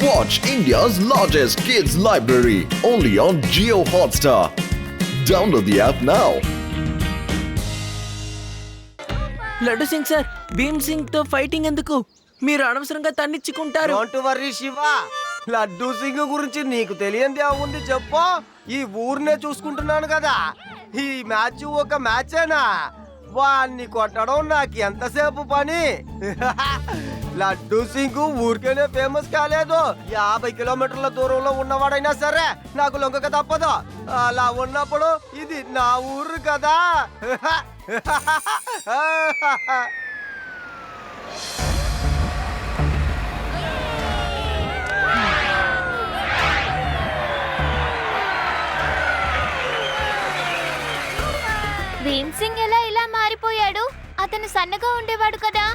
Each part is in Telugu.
Watch India's largest kids library only on Jio Hotstar. Download the app now. Laddu Singh sir, Bheem Singh తో ఫైటింగ్ ఎందుకు? మీరు అనవసరంగా తన్నిచ్చుకుంటారు. డోంట్ వర్రీ శివ, లడ్డూ సింగ్ గురించి నీకు తెలియంది ఏముంది చెప్పు. ఈ ఊరినే చూసుకుంటున్నాను కదా. ఈ మ్యాచ్ ఒక మ్యాచేనా? వాణ్ణి కొట్టడం నాకు ఎంతసేపు పని. లడ్డూ సింగ్ ఊరికేనే ఫేమస్ కాలేదు. 50 కిలోమీటర్ల దూరంలో ఉన్నవాడైనా సరే నాకు లొంగక తప్పదు. అలా ఉన్నప్పుడు ఇది నా ఊరు కదా. భీమ్ సింగ్ ఎలా ఇలా మారిపోయాడు? అతను సన్నగా ఉండేవాడు కదా.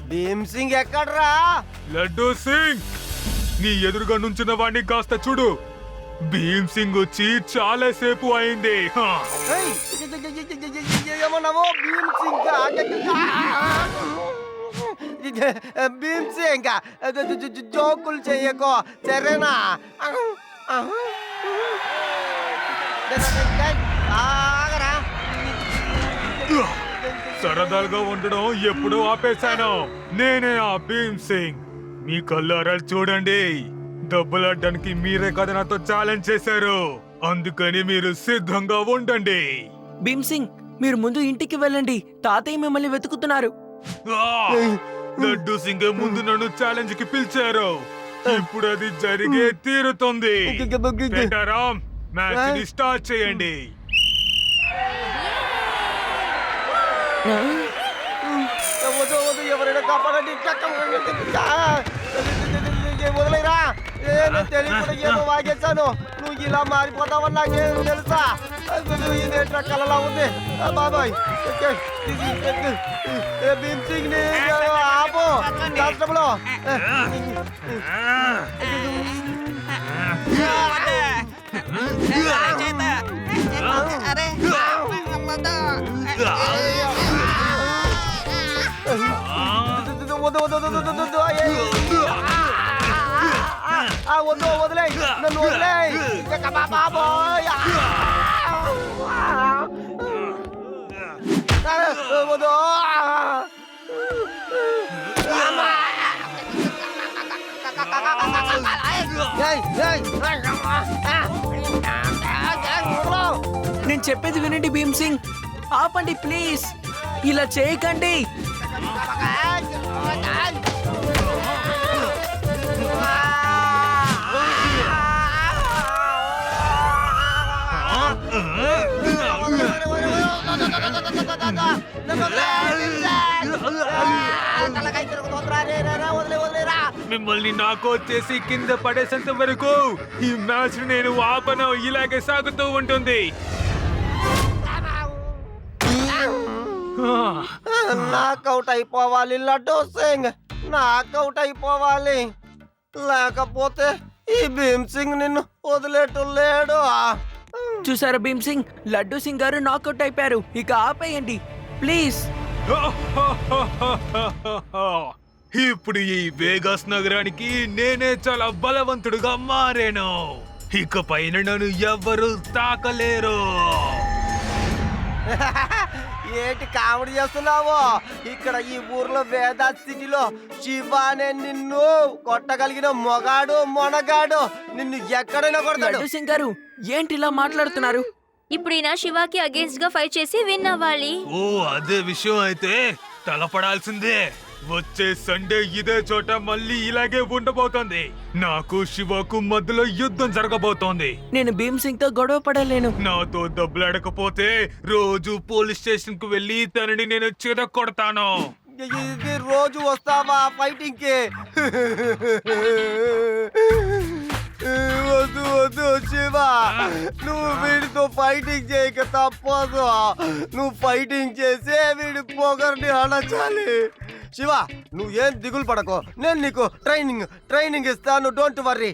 భీమ్ సింగ్ ఎక్కడ్రా? లడ్డూ సింగ్, నీ ఎదురుగా నుంచిన వాడిని కాస్త చూడు. భీమ్ సింగ్ వచ్చి చాలా సేపు అయింది. ఏమన్నావో? భీమ్ సింగ్ భీమ్ సింగ్ జోకులు చెయ్యకో సరేనా? సరదాగా ఉండడం ఎప్పుడూ ఆపేశాను. నేనే ఆ భీమ్ సింగ్. మీ కళ్ళారా చూడండి, దెబ్బలాడడానికి మీరే కదా నాతో ఛాలెంజ్ చేశారు. అందుకని మీరు సిద్ధంగా ఉండండి. భీమ్ సింగ్, మీరు ముందు ఇంటికి వెళ్ళండి. తాతయ్య మిమ్మల్ని వెతుకుతున్నారు. లడ్డూ సింగ్ ముందు నన్ను ఛాలెంజ్ కి పిలిచారు. ఇప్పుడు అది జరిగే తీరుతుంది. రామ్, మ్యాచ్ ని స్టార్ట్ చేయండి. ఎవరైనా కాపాడండి. వదిలేరా, ఏమో వాగేశాను. నువ్వు ఇలా మారిపోతావని నాకేం తెలుసా? ఇదేంట్రా కలలా ఉంది బాబాయ్. భీమ్ సింగ్ ని ఆపు రాష్ట్రంలో. వద్దు, వదిలే నన్ను, వదిలే బాబోయ్. వద్దు. నేను చెప్పేది వినండి భీమ్ సింగ్. ఆపండి ప్లీజ్, ఇలా చేయకండి. మిమ్మల్ని నాకు వచ్చేసి కింద పడేసేంత వరకు ఈ మ్యాచ్ నేను ఆపను. ఇలాగే సాగుతూ ఉంటుంది. నాకౌట్ అయిపోవాలి లడ్డూ సింగ్, నాకౌట్ అయిపోవాలి. లేకపోతే ఈ భీమ్ సింగ్ నిన్ను వదిలేట్టు లేడు. చూసారా భీమ్ సింగ్, లడ్డు సింగ్ గారు నాకౌట్ అయిపోయారు. ఇక ఆపేయండి ప్లీజ్. ఇప్పుడు ఈ వేగాస్ నగరానికి నేనే చాలా బలవంతుడుగా మారాను. ఇక పైన నన్ను ఎవ్వరూ తాకలేరు. ఏంటి కామెడీ చేస్తున్నావు? ఇక్కడ ఈ ఊర్లో వేదా సిటీలో శివ అనే నిన్ను కొట్టగలిగిన మొగాడు మొనగాడు నిన్ను ఎక్కడైనా కొడతాడు. లడ్డు సింగ్ గారు ఏంటి ఇలా మాట్లాడుతున్నారు? ఇప్పుడు ఈయన శివాకి అగేన్స్ట్ గా ఫైట్ చేసి విన్ అవ్వాలి. ఓ అదే విషయం అయితే తలపడాల్సిందే. వచ్చే సండే ఇదే చోట మళ్ళీ ఇలాగే ఉండబోతోంది. నాకు శివకు మధ్యలో యుద్ధం జరగబోతోంది. నేను భీమ్ సింగ్ తో గొడవ పడలేను. నాతో దెబ్బలాడకపోతే రోజు పోలీస్ స్టేషన్ కు వెళ్ళి తనని నేను చితక్కొడతాను. ఇది రోజు వస్తావా ఫైటింగ్ కి? వద్దు వద్దు శివ, నువ్వు వీడితో ఫైటింగ్ చేయక తప్పదు. నువ్వు ఫైటింగ్ చేసే వీడి పొగర్ని అణచాలి. శివ, నువ్వేం దిగులు పడకో. నేను నీకు ట్రైనింగ్ ఇస్తాను. డోంట్ వర్రీ,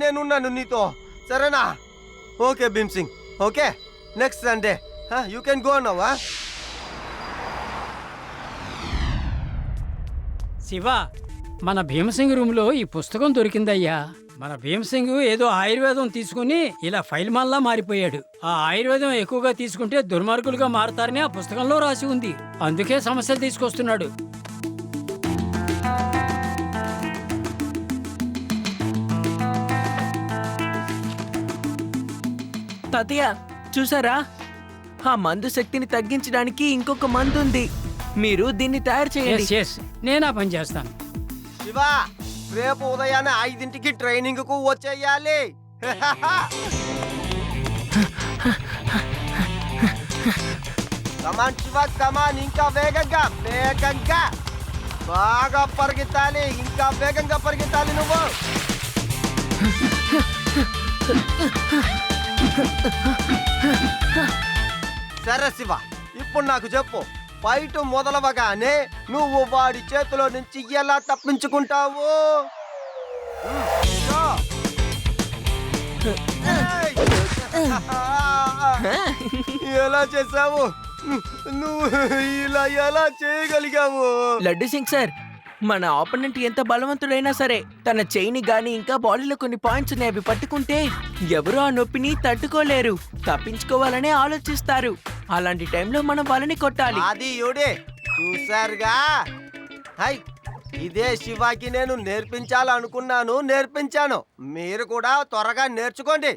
నేనున్నాను నీతో, సరేనా? Okay Bheem Singh, okay. Next Sunday you can go now. Shiva, మన భీమసింగ్ రూమ్ లో ఈ పుస్తకం దొరికిందయ్యా. మన భీమసింగ్ ఏదో ఆయుర్వేదం తీసుకుని ఇలా ఫైల్ మాల్లా మారిపోయాడు. ఆ ఆయుర్వేదం ఎక్కువగా తీసుకుంటే దుర్మార్గులుగా మారతారని ఆ పుస్తకంలో రాసి ఉంది. అందుకే సమస్యలు తీసుకొస్తున్నాడు. తాతయ్య చూసారా, ఆ మందు శక్తిని తగ్గించడానికి ఇంకొక మందు ఉంది. మీరు దీన్ని తయారు చేయండి. ఎస్ నేనా పని చేస్తాను. శివ, రేపు ఉదయాన్నే 5ంటికి ట్రైనింగ్ కు వచ్చేయాలి. కమాన్ శివ, కమాన్, ఇంకా వేగంగా వేగంగా బాగా పరిగెత్తాలి, ఇంకా వేగంగా పరిగెత్తాలి నువ్వు. సరే శివ, ఇప్పుడు నాకు చెప్పు, ఫైట్ మొదలవగానే నువ్వు వాడి చేతిలో నుంచి ఎలా తప్పించుకుంటావు? ఎలా చేసావు నువ్వు? ఇలా ఎలా చేయగలిగావు? లడ్డు సింగ్ సార్, మన ఆపోనెంట్ ఎంత బలవంతుడైనా సరే తన చెయ్యిని గాని ఇంకా బాడీలో కొన్ని పాయింట్స్ ఉన్నాయి, అవి పట్టుకుంటే ఎవరు ఆ నొప్పిని తట్టుకోలేరు, తప్పించుకోవాలనే ఆలోచిస్తారు. అలాంటి టైంలో మనం వాళ్ళని కొట్టాలి. అది యుడే చూసారుగా. హై, ఇదే శివాకి నేను నేర్పించాలనుకున్నాను, నేర్పించాను. మీరు కూడా త్వరగా నేర్చుకోండి.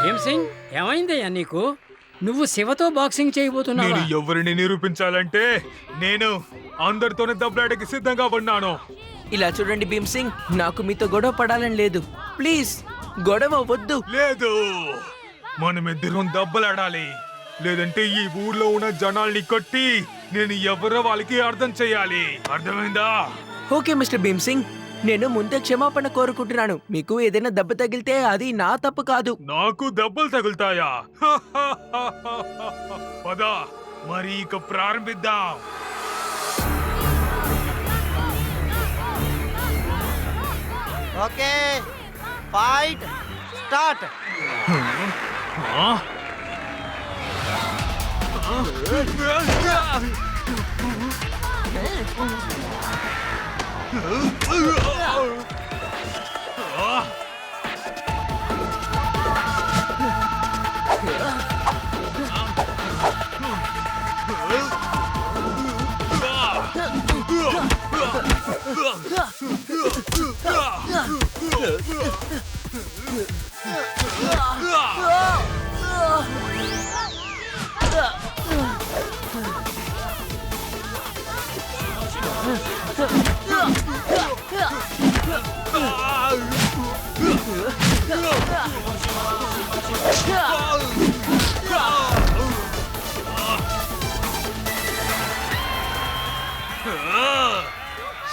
భీమసింగ్, ఏమైందయ్యా నీకు? నువ్వు శివతో బాక్సింగ్ చేయబోతున్నావా? నేను ఎవరిని నిరూపించాలంటే నేను అందరితోనే దెబ్బలాడకి సిద్ధంగా ఉన్నాను. ఇలా చూడండి భీమ్ సింగ్, నాకు మీతో గొడవ పడాలని లేదు. ప్లీజ్ గొడవ వద్దు. లేదు, మనమిద్దరం దెబ్బలాడాలి. లేదంటే ఈ ఊర్లో ఉన్న జనాల్ని కొట్టి నేను ఎవరో వాళ్ళకి అర్థం చెయ్యాలి. అర్థమైందా? ఓకే మిస్టర్ భీమ్ సింగ్, నేను ముందే క్షమాపణ కోరుకుంటున్నాను. మీకు ఏదైనా దెబ్బ తగిలితే అది నా తప్పు కాదు. నాకు దెబ్బలు తగులుతాయా? పద మరి ఇక ప్రారంభిద్దాం. Okay, fight start.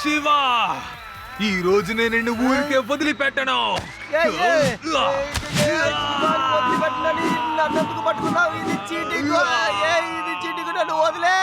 శివా, ఈ రోజు నేను నిన్ను ఊరికే వదిలిపెట్టను. నన్నెందుకు పట్టుకున్నావు? ఇది చీటింగ్, ఇది చీటింగ్, నన్ను వదిలే.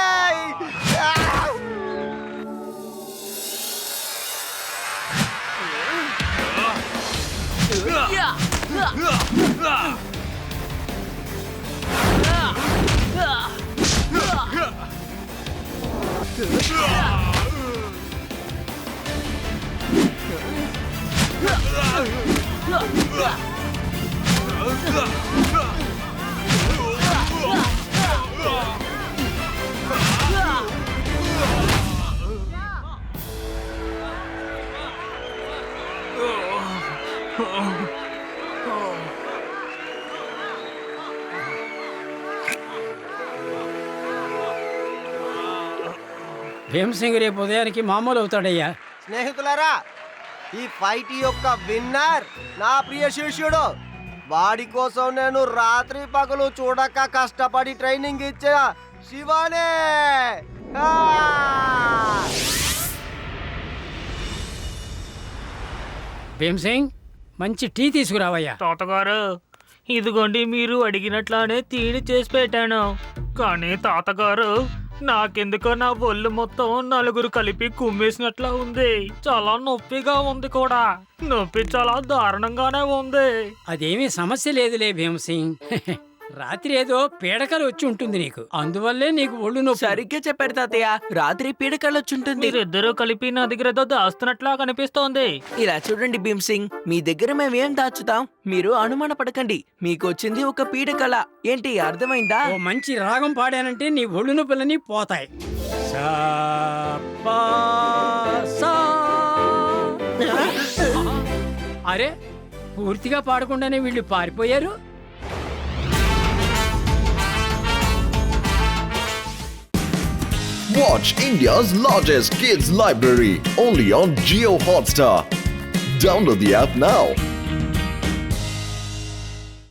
భీమసింగ్ రేపు ఉదయానికి మామూలు అవుతాడయ్యా. స్నేహితులారా, ఈ ఫైట్ యొక్క విన్నర్ నా ప్రియ శిష్యుడు. వాడి కోసం నేను రాత్రి పగలు చూడక కష్టపడి ట్రైనింగ్ ఇచ్చిన శివానే. ఆ! భీమసింగ్, మంచి టీ తీసుకురావయ్యా. తాతగారు ఇదిగోండి, మీరు అడిగినట్లానే తీని చేసి పెట్టాను. కానీ తాతగారు, నాకెందుకో నా ఒళ్ళు మొత్తం నలుగురు కలిపి కుమ్మేసినట్లా ఉంది. చాలా నొప్పిగా ఉంది కూడా. నొప్పి చాలా దారుణంగానే ఉంది. అదేమీ సమస్య లేదులే భీమసింగ్. రాత్రి ఏదో పీడకలు వచ్చి ఉంటుంది నీకు, అందువల్లే నీకు ఒళ్ళు నొప్పి. సరిగ్గా చెప్పారు తాతయ్య, రాత్రి పీడకలొచ్చుంటుంది. మీరిద్దరూ కలిపి నా దగ్గర ఏదో దాస్తున్నట్లా కనిపిస్తోంది. ఇలా చూడండి భీమ్సింగ్, మీ దగ్గర మేమేం దాచుతాం, మీరు అనుమాన పడకండి. మీకు వచ్చింది ఒక పీడకల. ఏంటి అర్థమైందా? ఓ మంచి రాగం పాడానంటే నీ ఒళ్ళు నొప్పులన్నీ పోతాయి. సా, పా, సా. అరే, పూర్తిగా పాడకుండానే వీళ్ళు పారిపోయారు. Watch India's largest kids library only on Geo Hotstar. Download the app now.